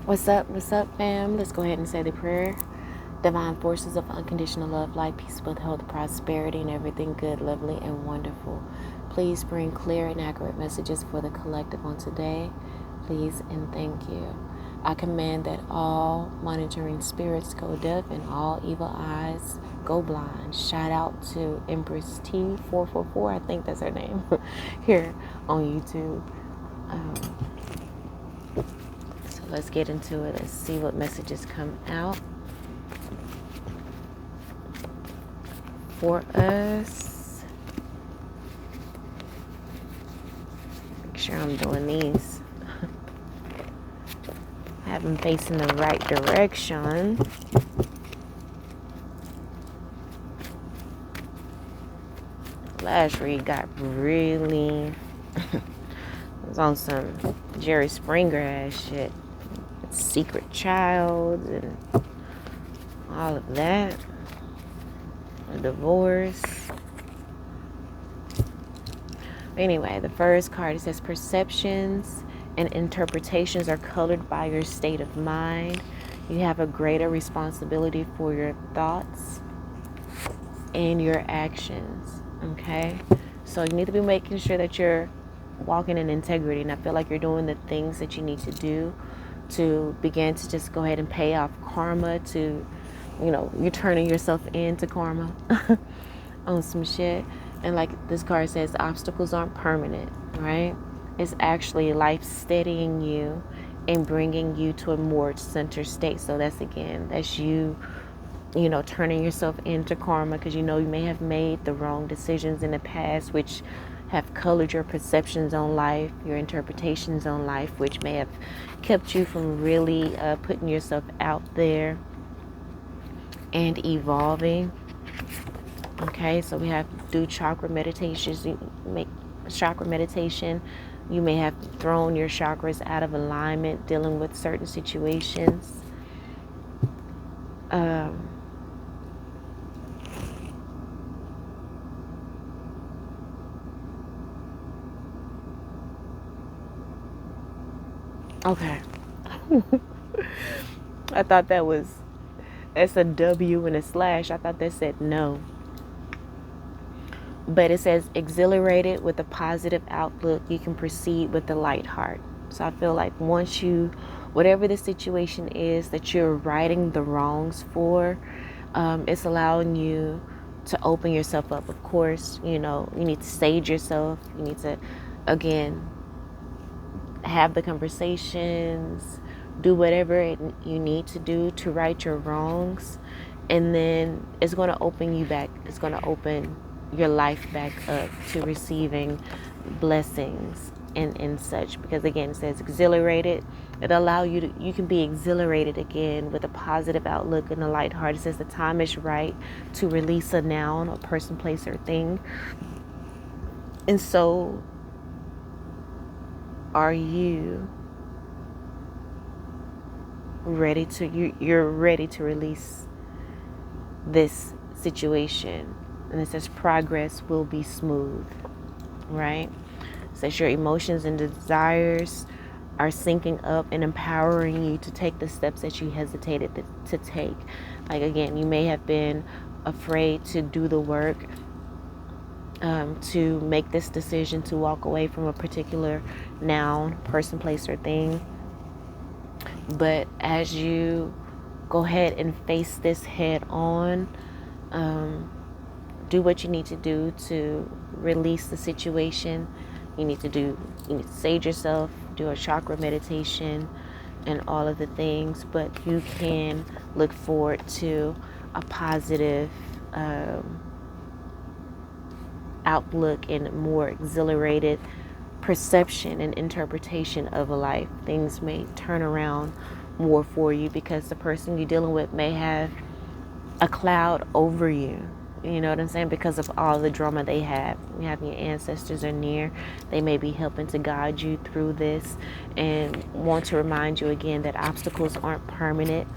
What's up, fam? Let's go ahead and say the prayer. Divine forces of unconditional love, light, peace, wealth, health, prosperity, and everything good, lovely, and wonderful. Please bring clear and accurate messages for the collective on today. Please and thank you. I command that all monitoring spirits go deaf and all evil eyes go blind. Shout out to Empress T444, I think that's her name, here on YouTube. So let's get into it. Let's see what messages come out for us. Make sure I'm doing these. Have them facing the right direction. Last read got really it was on some Jerry Springer ass shit. Secret child and all of that. A divorce. Anyway, the first card, it says perceptions and interpretations are colored by your state of mind. You have a greater responsibility for your thoughts and your actions. Okay? So you need to be making sure that you're walking in integrity, and I feel like you're doing the things that you need to do to begin to just go ahead and pay off karma, to, you're turning yourself into karma on some shit. And like this card says, obstacles aren't permanent, right? It's actually life steadying you and bringing you to a more center state. So that's you, turning yourself into karma, because you may have made the wrong decisions in the past, which have colored your perceptions on life, your interpretations on life, which may have kept you from really putting yourself out there and evolving. Okay, so we have do chakra meditations. You make chakra meditation. You may have thrown your chakras out of alignment, dealing with certain situations. Okay. I thought that's a W and a slash. I thought that said no. But it says exhilarated with a positive outlook, you can proceed with a light heart. So I feel like once whatever the situation is that you're righting the wrongs for, it's allowing you to open yourself up. Of course, you need to sage yourself. You need to, again, have the conversations, do whatever you need to do to right your wrongs. And then it's going to open you back. It's going to open your life back up to receiving blessings and such, because again, it says exhilarated. It allow you can be exhilarated again with a positive outlook and a light heart. It says the time is right to release a noun, a person, place, or thing. And so are you ready to you're ready to release this situation? And it says progress will be smooth, right? It says your emotions and desires are syncing up and empowering you to take the steps that you hesitated to take. Like, again, you may have been afraid to do the work, to make this decision to walk away from a particular noun, person, place, or thing. But as you go ahead and face this head on, do what you need to do to release the situation. You need to sage yourself, do a chakra meditation, and all of the things. But you can look forward to a positive outlook and more exhilarated perception and interpretation of a life. Things may turn around more for you because the person you're dealing with may have a cloud over you. You know what I'm saying? Because of all the drama they have. You have your ancestors are near. They may be helping to guide you through this and want to remind you again that obstacles aren't permanent.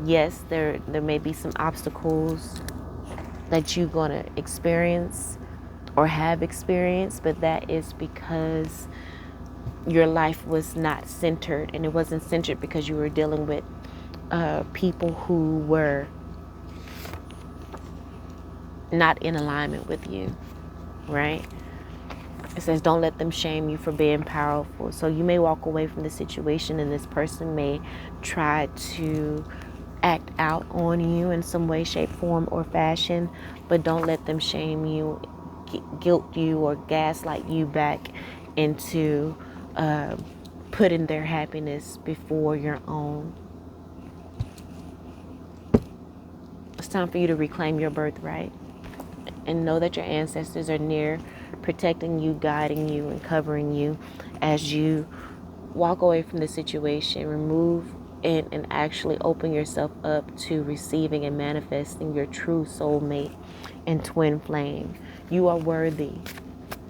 Yes, there may be some obstacles that you're going to experience or have experienced, but that is because your life was not centered, and it wasn't centered because you were dealing with people who were not in alignment with you, right? It says, don't let them shame you for being powerful. So you may walk away from the situation, and this person may try to act out on you in some way, shape, form, or fashion, but don't let them shame you, guilt you, or gaslight you back into putting their happiness before your own. It's time for you to reclaim your birthright and know that your ancestors are near, protecting you, guiding you, and covering you as you walk away from the situation. Remove and actually open yourself up to receiving and manifesting your true soulmate and twin flame. You are worthy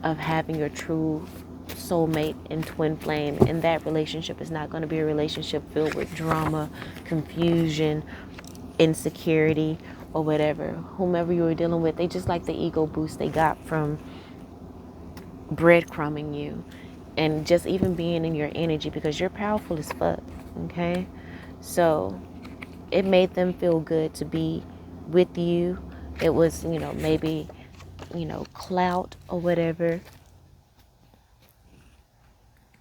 of having your true soulmate and twin flame, and that relationship is not going to be a relationship filled with drama, confusion, insecurity, or whatever. Whomever you were dealing with, they just like the ego boost they got from breadcrumbing you and just even being in your energy, because you're powerful as fuck. Okay, so it made them feel good to be with you. It was, maybe, clout or whatever.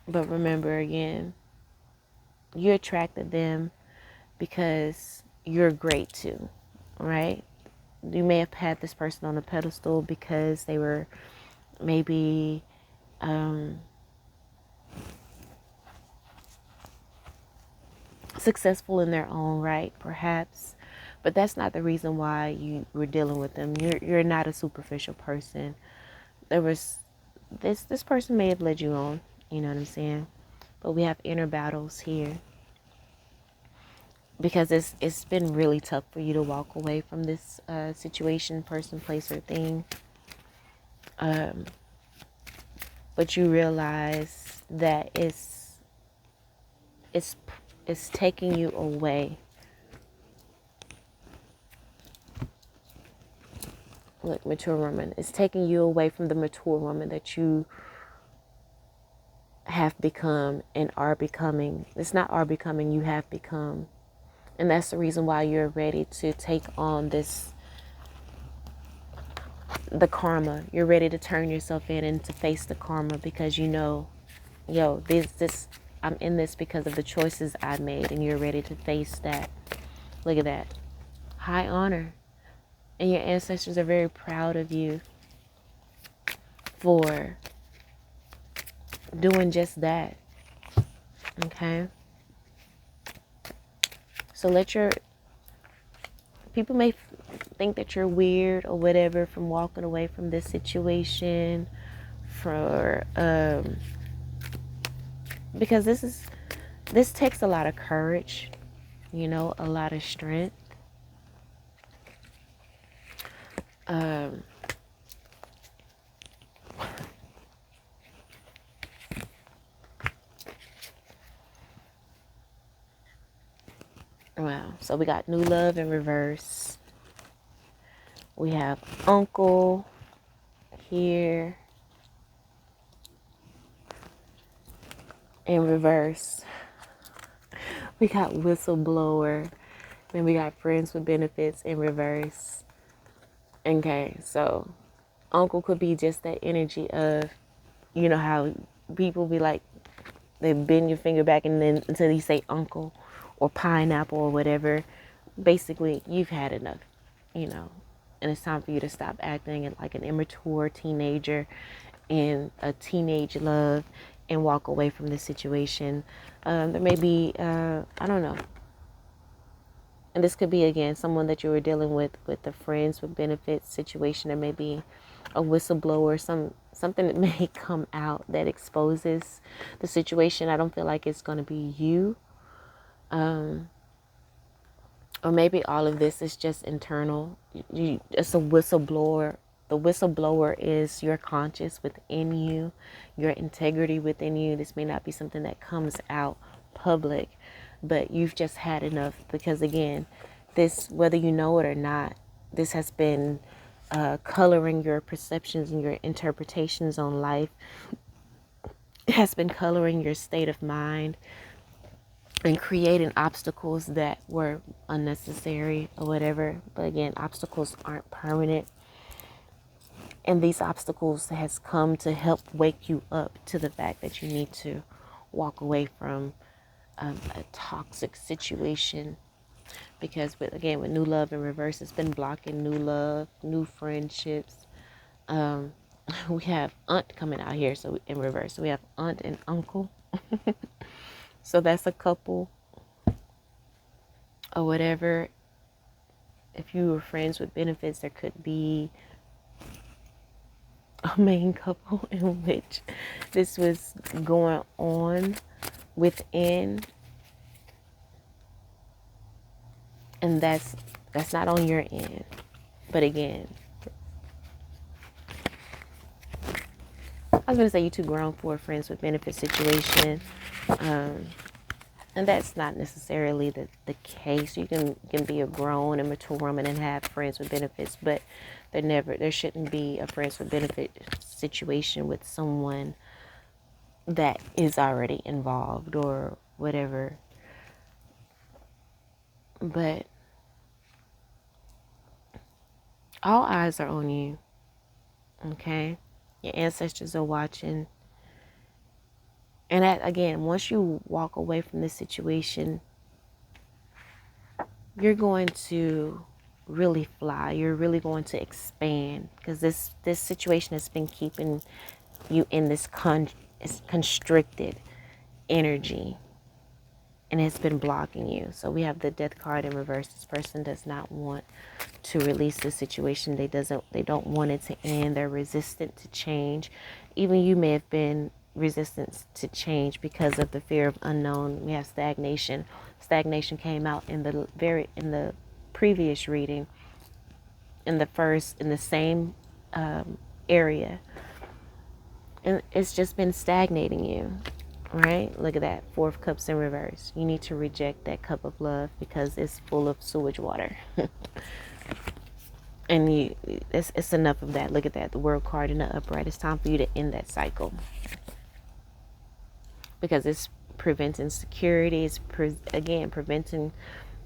But remember, again, you attracted them because you're great too, right? You may have had this person on a pedestal because they were maybe successful in their own right, perhaps, but that's not the reason why you were dealing with them. You're not a superficial person. There was this person may have led you on, you know what I'm saying? But we have inner battles here, because it's been really tough for you to walk away from this situation, person, place, or thing. But you realize that it's taking you away. Look, mature woman, it's taking you away from the mature woman that you have become and are becoming. It's not are becoming, you have become. And that's the reason why you're ready to take on the karma. You're ready to turn yourself in and to face the karma, because I'm in this because of the choices I made, and you're ready to face that. Look at that. High honor. And your ancestors are very proud of you for doing just that. Okay? So people may think that you're weird or whatever from walking away from this situation, because this takes a lot of courage, a lot of strength. Wow. So we got new love in reverse. We have uncle here in reverse. We got whistleblower. Then we got friends with benefits in reverse. Okay, so uncle could be just that energy of, how people be like, they bend your finger back and then until you say uncle or pineapple or whatever. Basically, you've had enough, and it's time for you to stop acting like an immature teenager in a teenage love and walk away from this situation. There may be, I don't know. And this could be, again, someone that you were dealing with the friends with benefits situation. There may be a whistleblower, something that may come out that exposes the situation. I don't feel like it's going to be you. Or maybe all of this is just internal. It's a whistleblower. The whistleblower is your conscience within you, your integrity within you. This may not be something that comes out public, but you've just had enough, because again, this, whether you know it or not, this has been coloring your perceptions and your interpretations on life has been coloring your state of mind and creating obstacles that were unnecessary or whatever. But again, obstacles aren't permanent. And these obstacles has come to help wake you up to the fact that you need to walk away from a toxic situation. Because with new love in reverse, it's been blocking new love, new friendships. We have aunt coming out here, so in reverse. So we have aunt and uncle. So that's a couple or whatever. If you were friends with benefits, there could be a main couple in which this was going on within, and that's not on your end. But again, I was going to say you two grown for a friends with benefits situation, and that's not necessarily the case. You can be a grown and mature woman and have friends with benefits, but there shouldn't be a friends with benefit situation with someone that is already involved or whatever. But all eyes are on you, okay? Your ancestors are watching. And again, once you walk away from this situation, you're going to really fly. You're really going to expand, because this situation has been keeping you in this constricted energy, and it's been blocking you. So we have the death card in reverse. This person does not want to release the situation. They don't want it to end. They're resistant to change. Even you may have been resistant to change because of the fear of unknown. We have stagnation. Stagnation came out in the previous reading, in the same area, and it's just been stagnating you. Right? Look at that. 4 of Cups in reverse. You need to reject that cup of love because it's full of sewage water. And it's enough of that. Look at that. The World card in the upright. It's time for you to end that cycle. Because it's preventing security. It's, preventing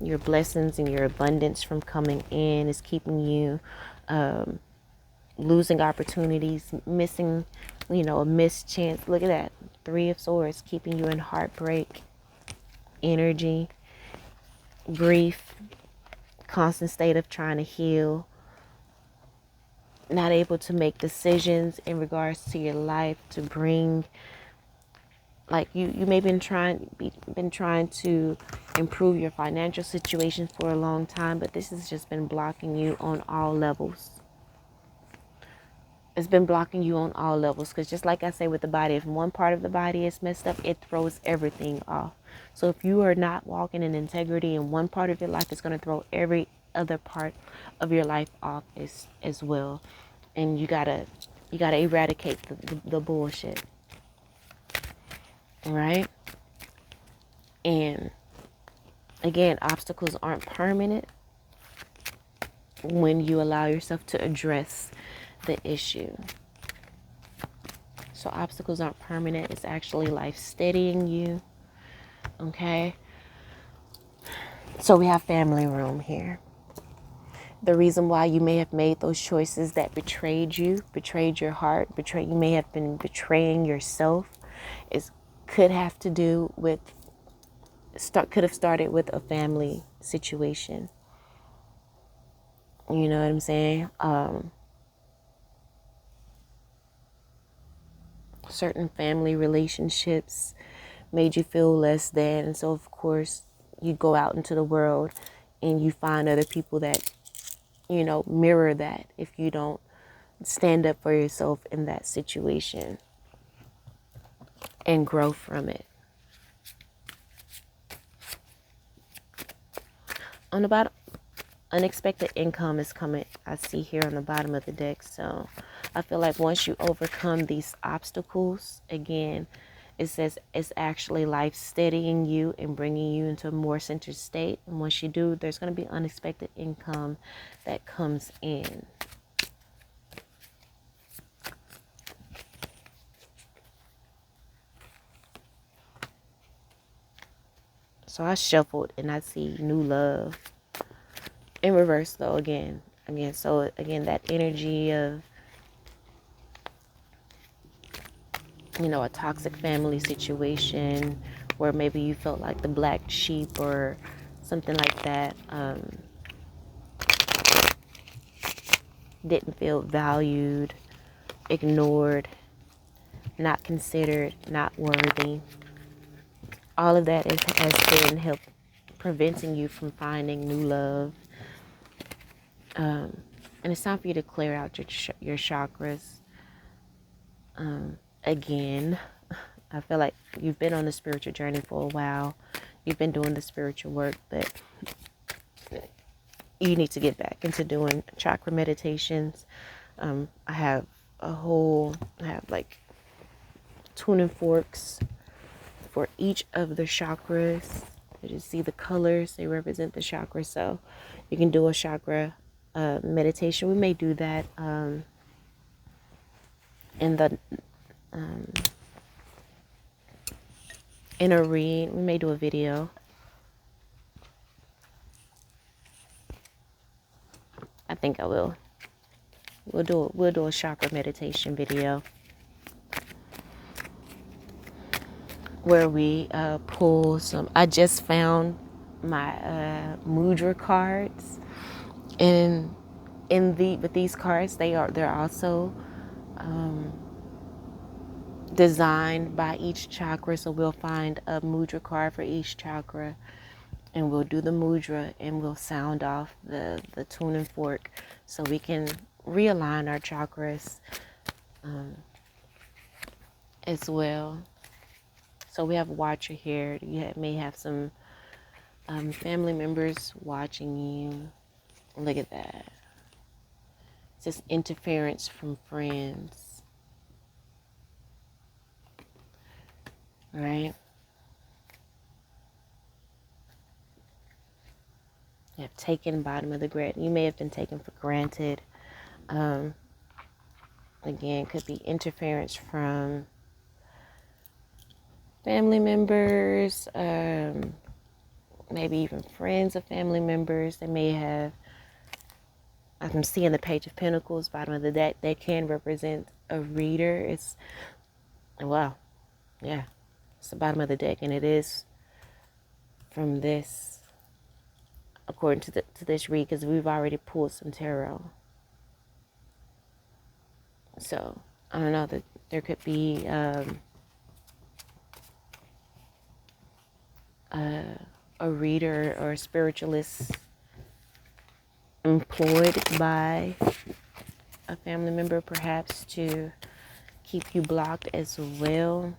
your blessings and your abundance from coming in. It's keeping you losing opportunities, missing, a missed chance. Look at that. 3 of Swords, keeping you in heartbreak, energy, grief, constant state of trying to heal, not able to make decisions in regards to your life to bring, like you may have been trying to improve your financial situation for a long time, but this has just been blocking you on all levels. It's been blocking you on all levels, because just like I say with the body, if one part of the body is messed up, it throws everything off. So if you are not walking in integrity in one part of your life, it's going to throw every other part of your life off as well. And you gotta eradicate the bullshit. All right? And again, obstacles aren't permanent when you allow yourself to address the issue. So obstacles aren't permanent. It's actually life steadying you. Okay? So we have family room here. The reason why you may have made those choices that betrayed you, betrayed your heart, you may have been betraying yourself, could have started with a family situation. You know what I'm saying? Certain family relationships made you feel less than, and so of course you go out into the world and you find other people that mirror that if you don't stand up for yourself in that situation and grow from it. On the bottom, unexpected income is coming, I see here on the bottom of the deck. So I feel like once you overcome these obstacles, again, it says it's actually life steadying you and bringing you into a more centered state. And once you do, there's going to be unexpected income that comes in. So I shuffled and I see new love in reverse though again. So again, that energy of, a toxic family situation where maybe you felt like the black sheep or something like that, didn't feel valued, ignored, not considered, not worthy. All of that has been help preventing you from finding new love. And it's time for you to clear out your chakras. Again, I feel like you've been on the spiritual journey for a while. You've been doing the spiritual work, but you need to get back into doing chakra meditations. I have like tuning forks for each of the chakras. You just see the colors, they represent the chakra. So you can do a chakra meditation. We may do that in a read. We may do a video. I think I will. We'll do a chakra meditation video where we pull some. I just found my mudra cards, and with these cards, they're also designed by each chakra. So we'll find a mudra card for each chakra, and we'll do the mudra, and we'll sound off the tuning fork so we can realign our chakras as well. So we have a watcher here. You may have some family members watching you. Look at that. It's just interference from friends. Right? You have taken bottom of the grid. You may have been taken for granted. Again, could be interference from family members, maybe even friends of family members. They may have, I'm seeing the Page of Pentacles, bottom of the deck. They can represent a reader. It's the bottom of the deck, and it is from this, according to this read, because we've already pulled some tarot. So I don't know, that there could be a reader or a spiritualist employed by a family member, perhaps to keep you blocked as well.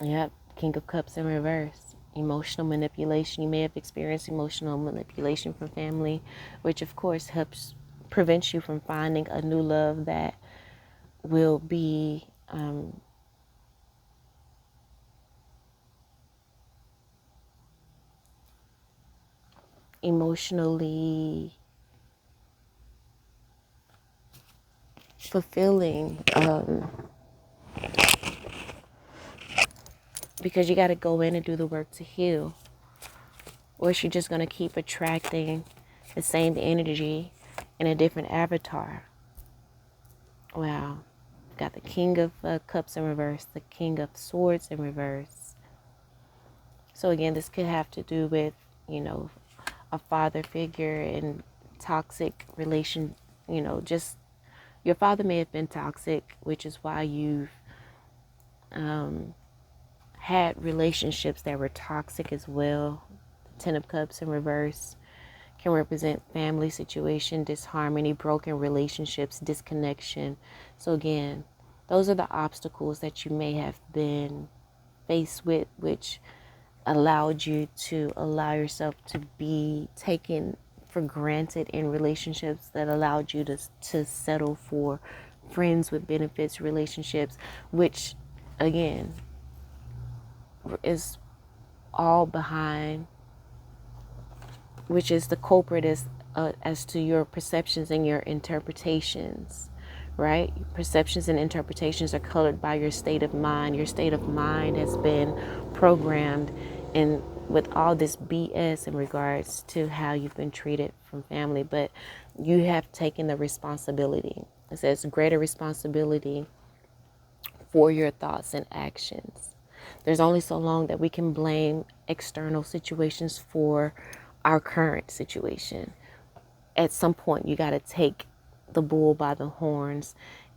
Yep, King of Cups in reverse. Emotional manipulation. You may have experienced emotional manipulation from family, which of course helps prevent you from finding a new love that will be emotionally fulfilling, because you got to go in and do the work to heal, or is she just going to keep attracting the same energy in a different avatar? Wow. Got the King of Cups in reverse, the King of Swords in reverse. So again, this could have to do with, a father figure and toxic relation, just your father may have been toxic, which is why you've had relationships that were toxic as well. The Ten of Cups in reverse can represent family situation, disharmony, broken relationships, disconnection. So again, those are the obstacles that you may have been faced with, which allowed you to allow yourself to be taken for granted in relationships, that allowed you to settle for friends with benefits relationships, which again is all behind, which is the culprit as to your perceptions and your interpretations, right? Perceptions and interpretations are colored by your state of mind. Your state of mind has been programmed and with all this BS in regards to how you've been treated from family, but you have taken the responsibility. It says greater responsibility for your thoughts and actions. There's only so long that we can blame external situations for our current situation. At some point, you got to take the bull by the horns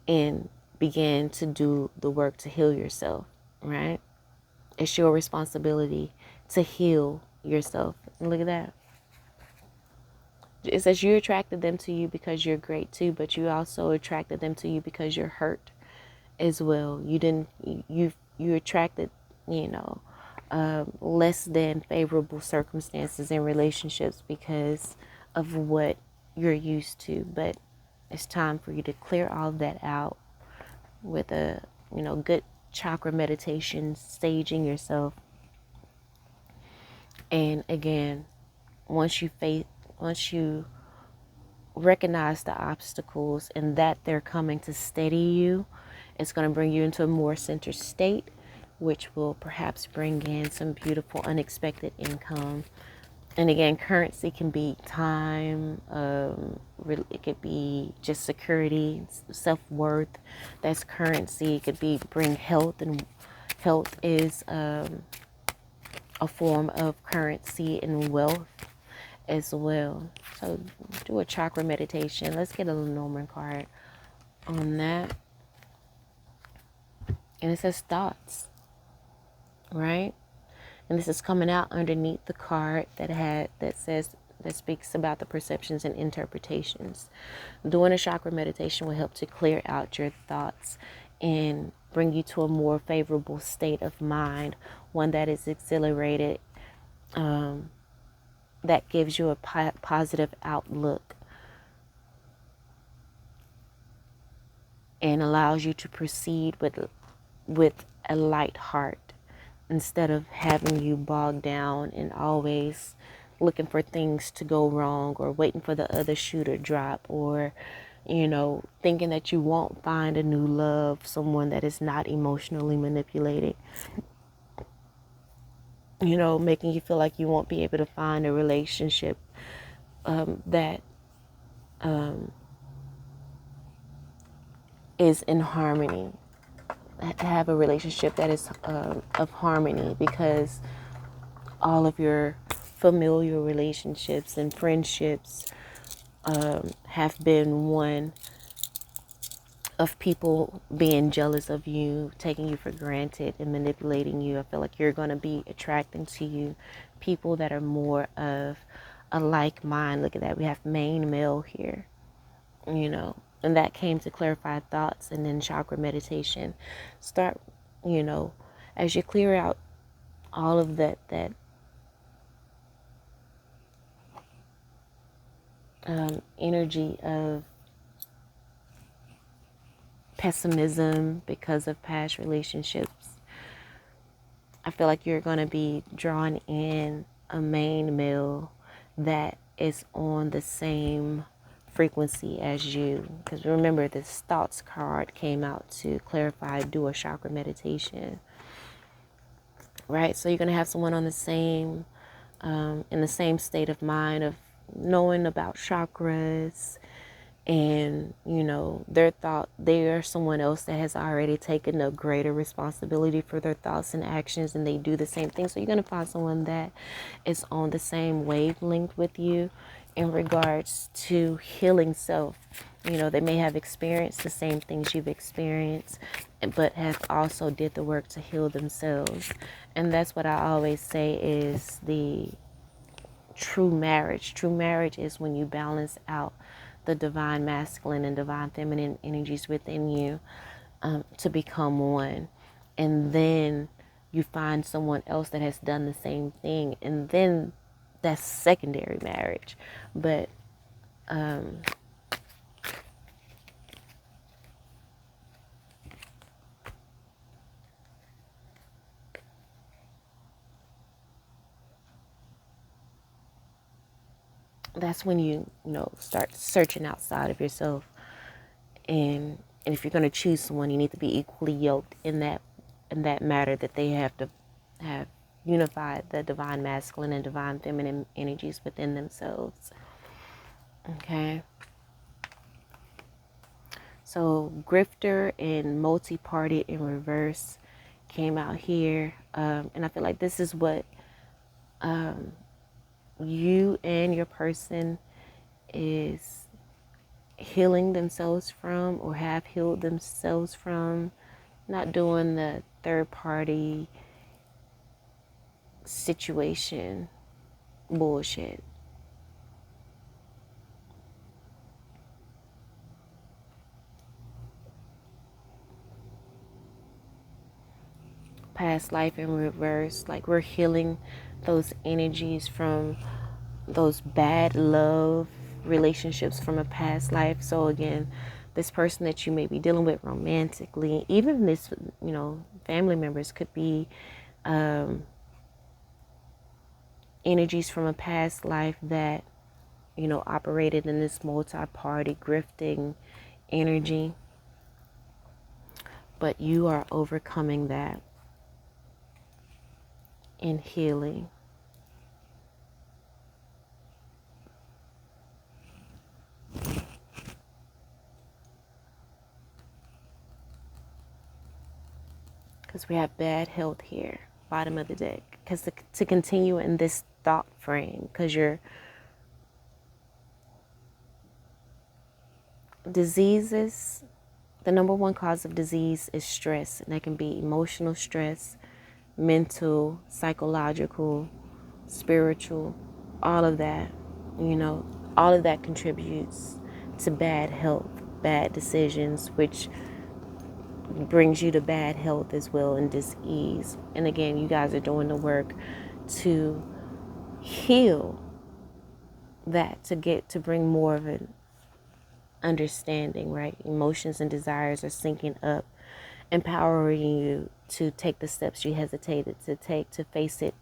and begin to do the work to heal yourself, right? It's your responsibility to heal yourself. And look at that. It says you attracted them to you because you're great too, but you also attracted them to you because you're hurt as well. You attracted, less than favorable circumstances in relationships because of what you're used to. But it's time for you to clear all of that out with a, good chakra meditation, staging yourself. And again, once you recognize the obstacles and that they're coming to steady you, it's going to bring you into a more centered state, which will perhaps bring in some beautiful unexpected income. And again, currency can be time, it could be just security, self-worth. That's currency. It could be bring health, and health is a form of currency and wealth as well. So do a chakra meditation. Let's get a Lenormand card on that. And it says thoughts, right? And this is coming out underneath the card that speaks about the perceptions and interpretations. Doing a chakra meditation will help to clear out your thoughts and bring you to a more favorable state of mind, one that is exhilarated, that gives you a positive outlook and allows you to proceed with a light heart, instead of having you bogged down and always looking for things to go wrong or waiting for the other shoe to drop, or thinking that you won't find a new love, someone that is not emotionally manipulated, making you feel like you won't be able to find a relationship that is in harmony. Have a relationship that is of harmony, because all of your familial relationships and friendships have been one of people being jealous of you, taking you for granted and manipulating you. I feel like you're going to be attracting to you people that are more of a like mind. Look at that. We have main male here, and that came to clarify thoughts. And then chakra meditation. Start, as you clear out all of that energy of pessimism because of past relationships, I feel like you're going to be drawn in a main male that is on the same frequency as you. Because remember, this thoughts card came out to clarify, do a chakra meditation, right? So you're going to have someone on the same, in the same state of mind of knowing about chakras, and they are someone else that has already taken a greater responsibility for their thoughts and actions, and they do the same thing. So you're going to find someone that is on the same wavelength with you in regards to healing self. They may have experienced the same things you've experienced, but have also did the work to heal themselves. And that's what I always say is the true marriage. True marriage is when you balance out the divine masculine and divine feminine energies within you to become one. And then you find someone else that has done the same thing. And then that's secondary marriage. But that's when you start searching outside of yourself, and if you're going to choose someone, you need to be equally yoked in that matter, that they have to have unified the divine masculine and divine feminine energies within themselves. Okay. So grifter and multi-party in reverse came out here. And I feel like this is what you and your person is healing themselves from, or have healed themselves from. Not doing the third party situation bullshit. Past life in reverse, like we're healing those energies from those bad love relationships from a past life. So again, this person that you may be dealing with romantically, even this, family members, could be energies from a past life that, operated in this multi-party grifting energy. But you are overcoming that in healing. Because we have bad health here, bottom of the deck. Because to continue in this thought frame, because your diseases, the number one cause of disease is stress. And that can be emotional stress, mental, psychological, spiritual, all of that. All of that contributes to bad health, bad decisions, which brings you to bad health as well, and dis-ease. And again, you guys are doing the work to heal that, to bring more of an understanding, right? Emotions and desires are syncing up, empowering you to take the steps you hesitated to take, to face it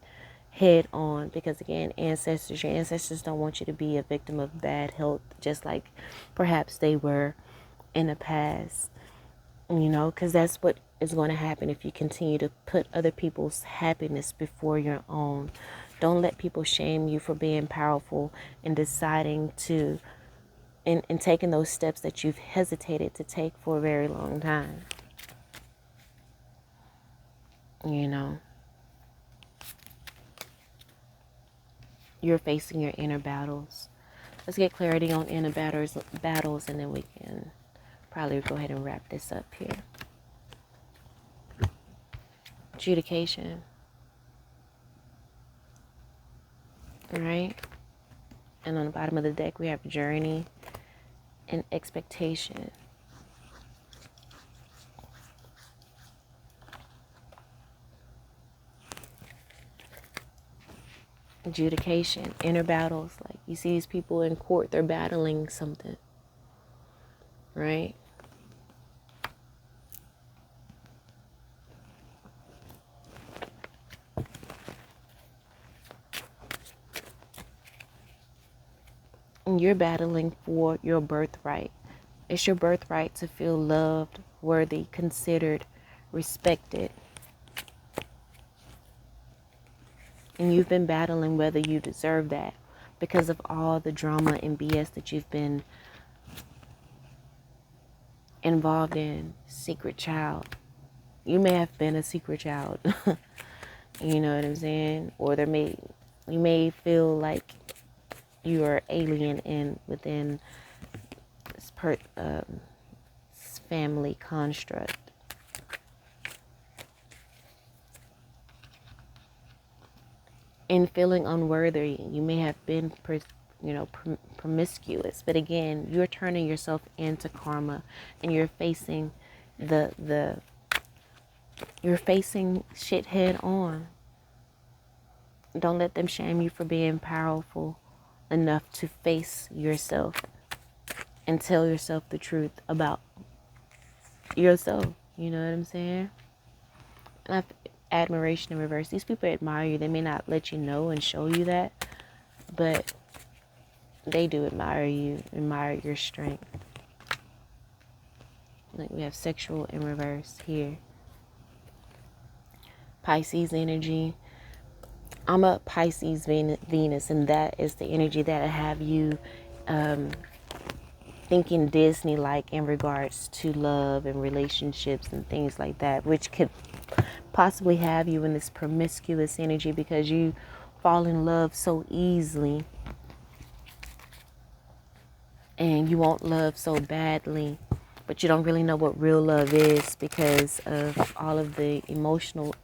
head on. Because again, your ancestors don't want you to be a victim of bad health, just like perhaps they were in the past. Because that's what is going to happen if you continue to put other people's happiness before your own. Don't let people shame you for being powerful and deciding to, and taking those steps that you've hesitated to take for a very long time. You're facing your inner battles. Let's get clarity on inner battles, and then we can probably go ahead and wrap this up here. Adjudication. All right. And on the bottom of the deck, we have journey and expectation. Adjudication, inner battles. Like you see these people in court, they're battling something, right? And you're battling for your birthright. It's your birthright to feel loved, worthy, considered, respected. And you've been battling whether you deserve that because of all the drama and BS that you've been involved in. Secret child. You may have been a secret child. You know what I'm saying? Or you may feel like you are alien within this family construct. In feeling unworthy, you may have been promiscuous, but again, you're turning yourself into karma, and you're facing you're facing shit head on. Don't let them shame you for being powerful enough to face yourself and tell yourself the truth about yourself. You know what I'm saying? And admiration in reverse. These people admire you. They may not let you know and show you that, but they do admire you, admire your strength. Like we have sexual in reverse here. Pisces energy. I'm a Pisces Venus, and that is the energy that I have you thinking Disney-like in regards to love and relationships and things like that, which could possibly have you in this promiscuous energy because you fall in love so easily and you want love so badly, but you don't really know what real love is because of all of the emotional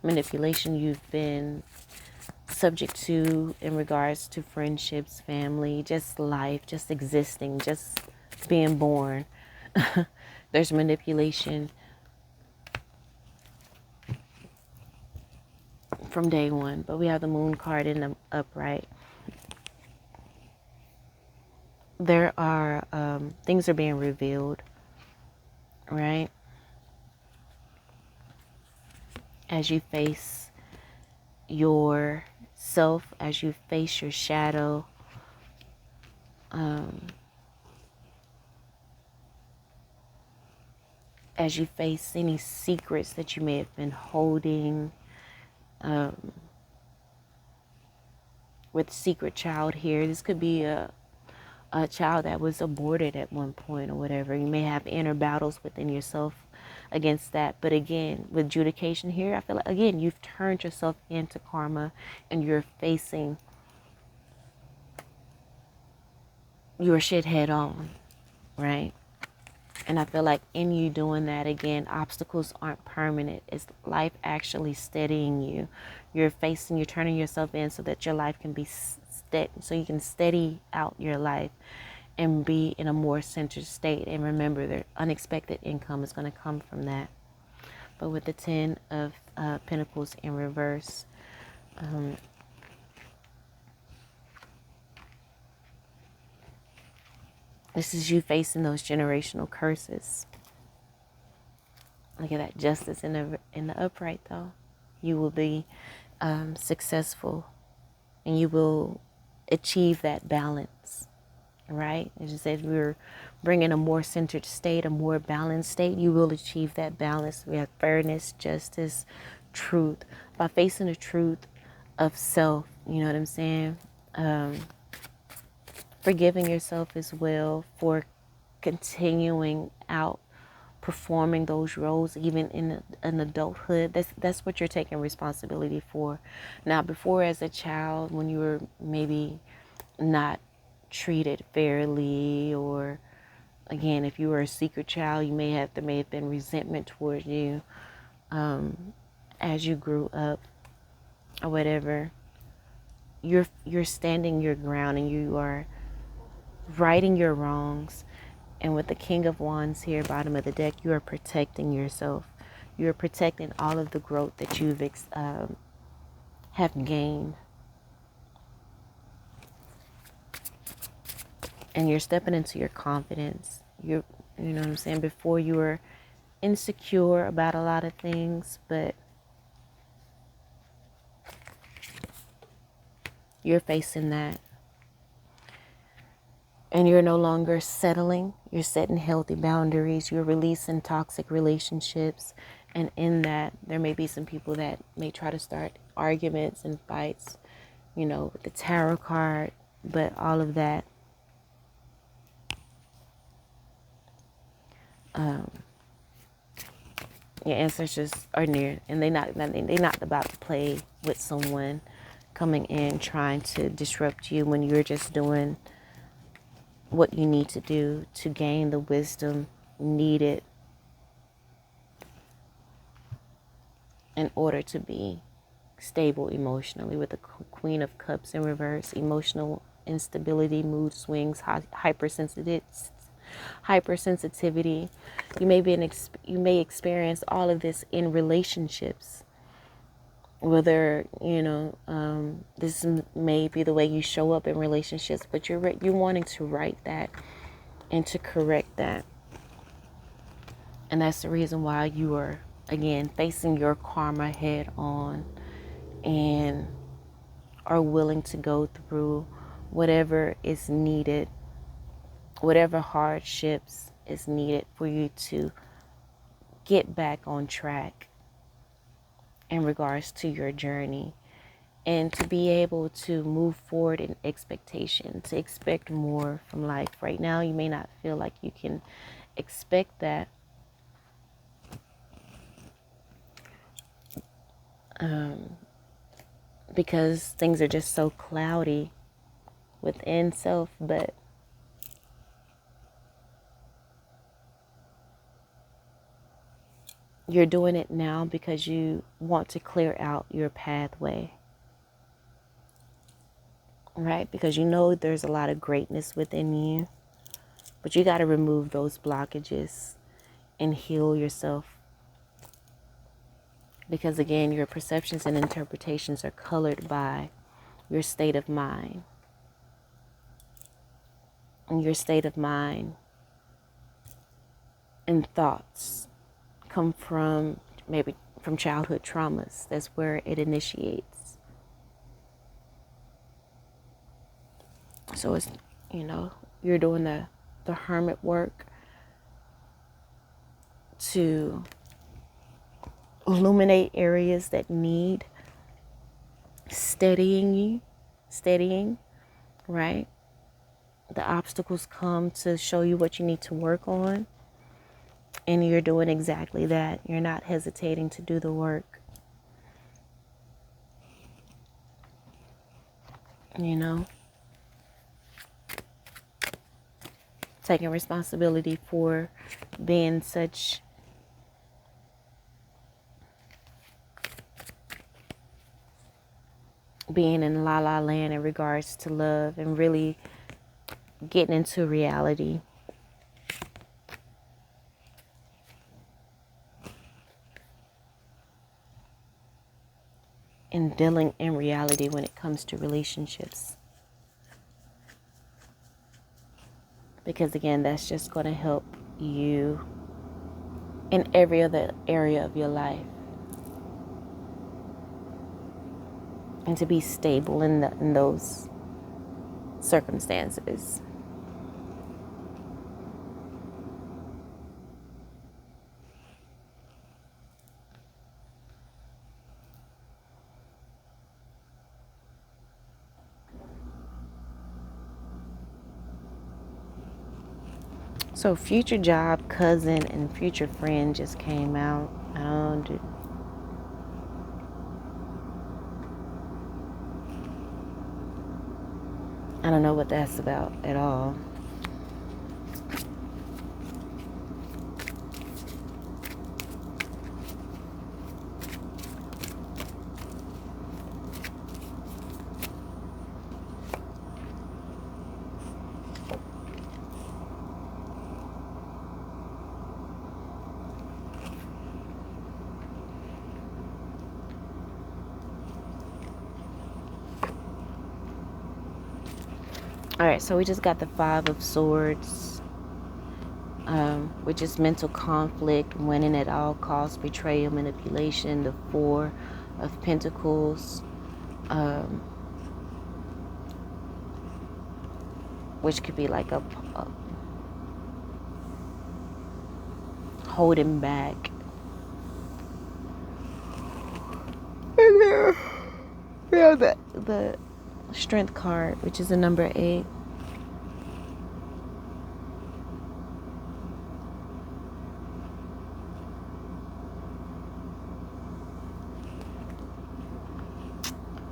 manipulation you've been subject to in regards to friendships, family, just life, just existing, just being born. There's manipulation from day one, but we have the moon card in the upright. There are things are being revealed, right? As you face yourself, as you face your shadow, as you face any secrets that you may have been holding, with secret child here. This could be a child that was aborted at one point or whatever. You may have inner battles within yourself against that. But again, with adjudication here, I feel like, again, you've turned yourself into karma and you're facing your shit head on, right? And I feel like in you doing that, again, obstacles aren't permanent. It's life actually steadying you. You're turning yourself in so that your life can be steady, so you can steady out your life and be in a more centered state. And remember, the unexpected income is going to come from that. But with the 10 of Pentacles in reverse, this is you facing those generational curses. Look at that justice in the upright, though. You will be successful, and you will achieve that balance, right? As you said, we're bringing a more centered state, a more balanced state. You will achieve that balance. We have fairness, justice, truth. By facing the truth of self, you know what I'm saying? Forgiving yourself as well for continuing out performing those roles even in adulthood. That's what you're taking responsibility for. Now, before, as a child, when you were maybe not treated fairly, or again, if you were a secret child, there may have been resentment towards you as you grew up or whatever. You're standing your ground and you are righting your wrongs. And with the King of Wands here, bottom of the deck, you are protecting yourself. You're protecting all of the growth that you've have gained. And you're stepping into your confidence. You know what I'm saying? Before, you were insecure about a lot of things, but you're facing that. And you're no longer settling. You're setting healthy boundaries. You're releasing toxic relationships. And in that, there may be some people that may try to start arguments and fights, you know, with the tarot card. But all of that, your ancestors are near. And they're not about to play with someone coming in trying to disrupt you when you're just doing what you need to do to gain the wisdom needed in order to be stable emotionally. With the Queen of Cups in reverse, emotional instability, mood swings, hypersensitivity. You may experience all of this in relationships. Whether, you know, this may be the way you show up in relationships, but you're wanting to right that and to correct that. And that's the reason why you are, again, facing your karma head on and are willing to go through whatever is needed, whatever hardships is needed for you to get back on track in regards to your journey, and to be able to move forward in expectation, to expect more from life. Right now, you may not feel like you can expect that, because things are just so cloudy within self, but you're doing it now because you want to clear out your pathway, right? Because you know there's a lot of greatness within you, but you got to remove those blockages and heal yourself. Because again, your perceptions and interpretations are colored by your state of mind. And your state of mind and thoughts come from maybe from childhood traumas. That's where it initiates. So it's, you're doing the hermit work to illuminate areas that need steadying, right? The obstacles come to show you what you need to work on, and you're doing exactly that. You're not hesitating to do the work. Taking responsibility for being in la la land in regards to love, and really getting into reality. And dealing in reality when it comes to relationships. Because again, that's just going to help you in every other area of your life. And to be stable in those circumstances. So future job, cousin, and future friend just came out. I don't know what that's about at all. All right, so we just got the 5 of Swords, which is mental conflict, winning at all costs, betrayal, manipulation. The 4 of Pentacles, which could be like a holding back. And then we have the Strength card, which is the number 8.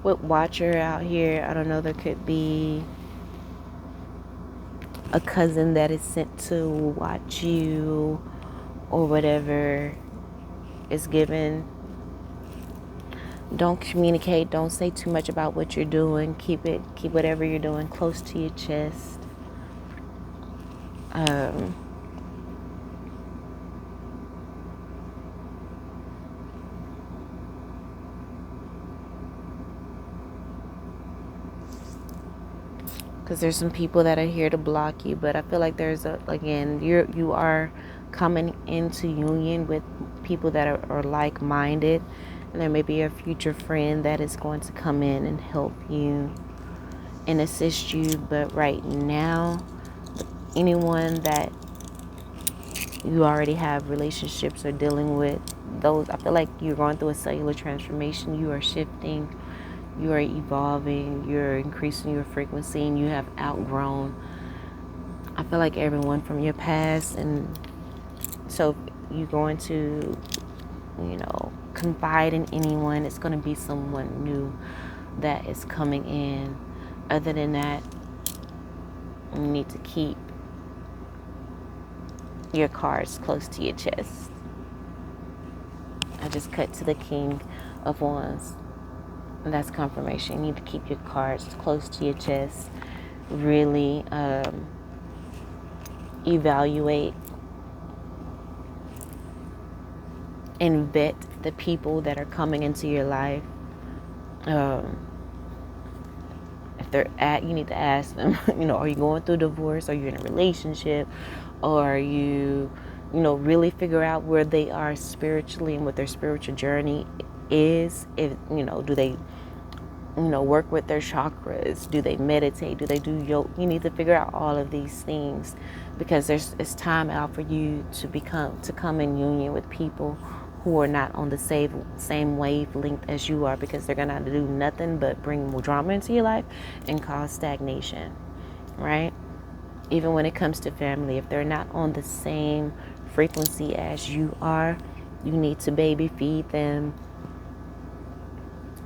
With Watcher out here, I don't know, there could be a cousin that is sent to watch you or whatever is given. Don't communicate. Don't say too much about what you're doing. Keep whatever you're doing close to your chest. Because there's some people that are here to block you, but I feel like you are coming into union with people that are like-minded. And there may be a future friend that is going to come in and help you and assist you. But right now, anyone that you already have relationships or dealing with, I feel like you're going through a cellular transformation. You are shifting, you are evolving, you're increasing your frequency, and you have outgrown, I feel like, everyone from your past. And so you're going to, confide in anyone, it's going to be someone new that is coming in. Other than that, you need to keep your cards close to your chest. I just cut to the King of Wands. And that's confirmation. You need to keep your cards close to your chest. Really evaluate and vet the people that are coming into your life. If they're you need to ask them, are you going through divorce? Are you in a relationship? Or are you, really figure out where they are spiritually and what their spiritual journey is? If, do they, work with their chakras? Do they meditate? Do they do yoga? You need to figure out all of these things, because it's time out for you to come in union with people who are not on the same wavelength as you are, because they're going to do nothing but bring more drama into your life and cause stagnation, right? Even when it comes to family, if they're not on the same frequency as you are, you need to baby feed them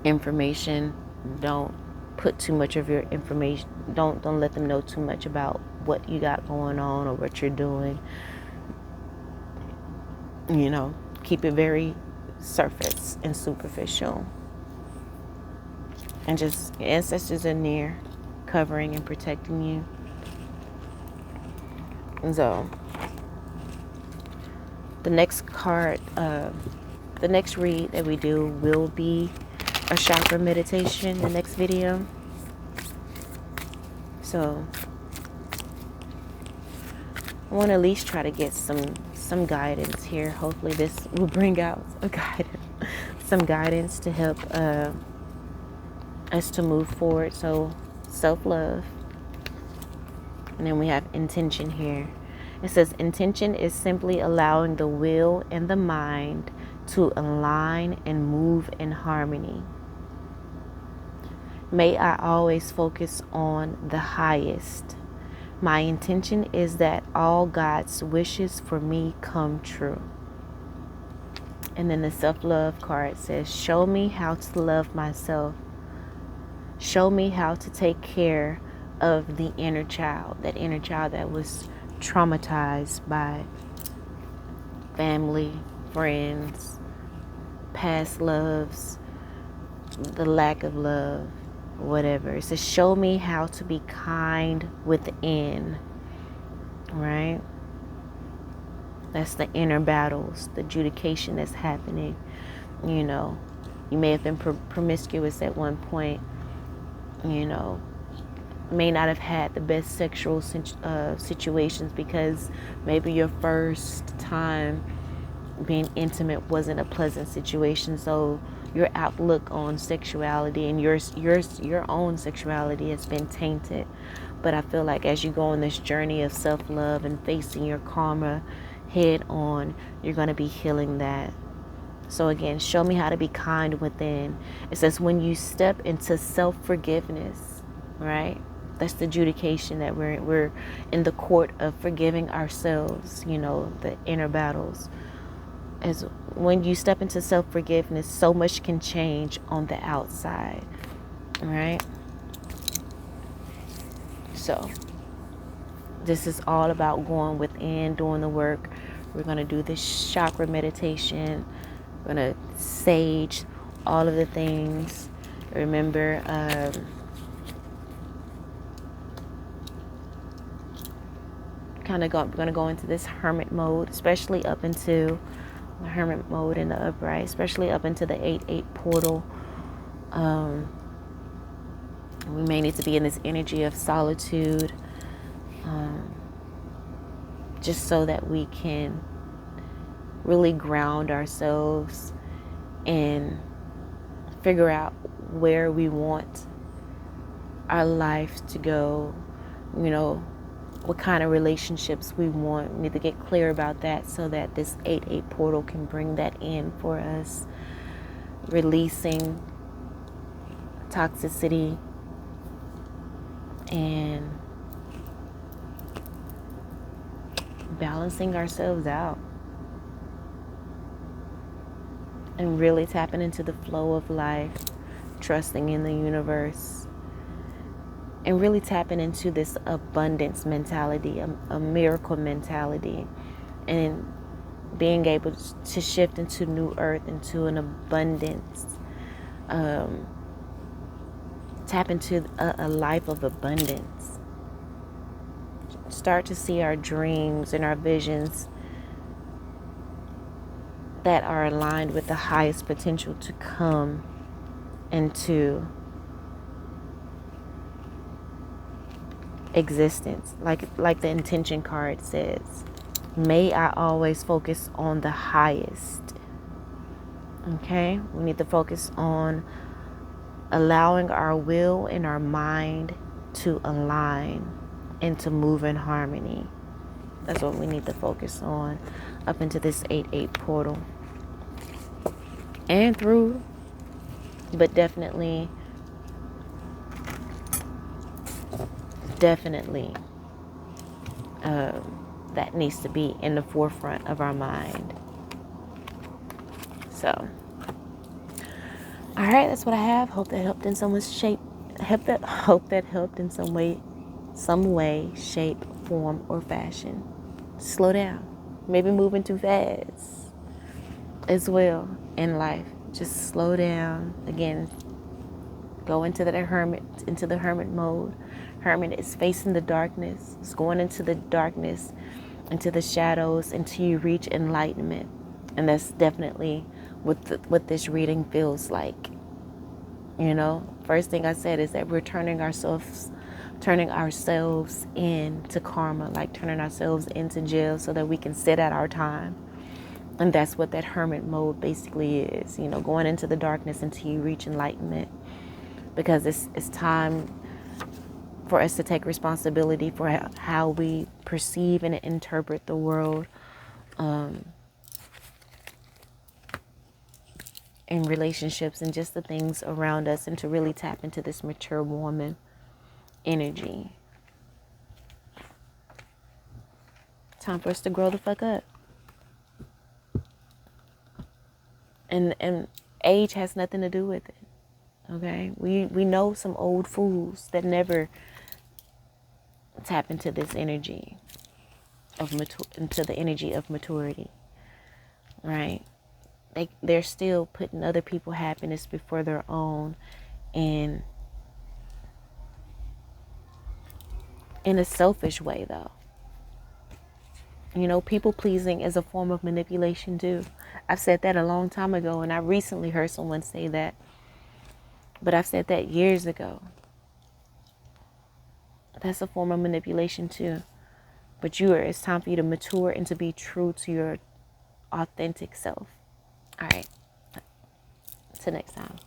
information. Don't put too much of your information, don't let them know too much about what you got going on or what you're doing. Keep it very surface and superficial. And just, your ancestors are near, covering and protecting you. And so the next card, the next read that we do will be a chakra meditation, the next video. So I want to at least try to get some guidance here. Hopefully this will bring out some guidance to help us to move forward. So self-love. And then we have intention here. It says intention is simply allowing the will and the mind to align and move in harmony. May I always focus on the highest. My intention is that all God's wishes for me come true. And then the self-love card says, show me how to love myself. Show me how to take care of the inner child, that inner child that was traumatized by family, friends, past loves, the lack of love, whatever. It says, show me how to be kind within, right? That's the inner battles, the adjudication that's happening. You may have been promiscuous at one point, may not have had the best sexual situations because maybe your first time being intimate wasn't a pleasant situation. So your outlook on sexuality and your own sexuality has been tainted. But I feel like as you go on this journey of self-love and facing your karma head on, you're going to be healing that. So again, show me how to be kind within. It says when you step into self-forgiveness, right? That's the adjudication that we're in the court of forgiving ourselves, the inner battles. As when you step into self-forgiveness, so much can change on the outside, right? So this is all about going within, doing the work. We're going to do this chakra meditation. We're going to sage all of the things. Remember, we're going to go into this hermit mode, especially up into the hermit mode in the upright, especially up into the 8-8 portal. We may need to be in this energy of solitude, just so that we can really ground ourselves and figure out where we want our life to go, what kind of relationships we want. We need to get clear about that so that this 8-8 portal can bring that in for us, releasing toxicity and balancing ourselves out, and really tapping into the flow of life, trusting in the universe, and really tapping into this abundance mentality, a miracle mentality, and being able to shift into new earth, into an abundance, tap into a life of abundance. Start to see our dreams and our visions that are aligned with the highest potential to come into existence. Like the intention card says, may I always focus on the highest. Okay? We need to focus on allowing our will and our mind to align and to move in harmony. That's what we need to focus on up into this 8-8 portal. And through, but definitely that needs to be in the forefront of our mind. So, all right, that's what I have. Hope that helped in some way, shape, form, or fashion. Slow down. Maybe moving too fast as well in life. Just slow down. Again, go into the hermit mode. Hermit is facing the darkness. It's going into the darkness, into the shadows, until you reach enlightenment. And that's definitely what this reading feels like. You know, first thing I said is that we're turning ourselves into karma, like turning ourselves into jail so that we can sit at our time. And that's what that hermit mode basically is, you know, going into the darkness until you reach enlightenment. Because it's time for us to take responsibility for how we perceive and interpret the world, in relationships and just the things around us, and to really tap into this mature woman energy. Time for us to grow the fuck up. And age has nothing to do with it. Okay? We know some old fools that never tap into this energy into the energy of maturity. Right? They're still putting other people's happiness before their own, and in a selfish way, though. You know, people pleasing is a form of manipulation too. I've said that a long time ago, and I recently heard someone say that, but I've said that years ago. That's a form of manipulation too. But it's time for you to mature and to be true to your authentic self. All right. Till next time.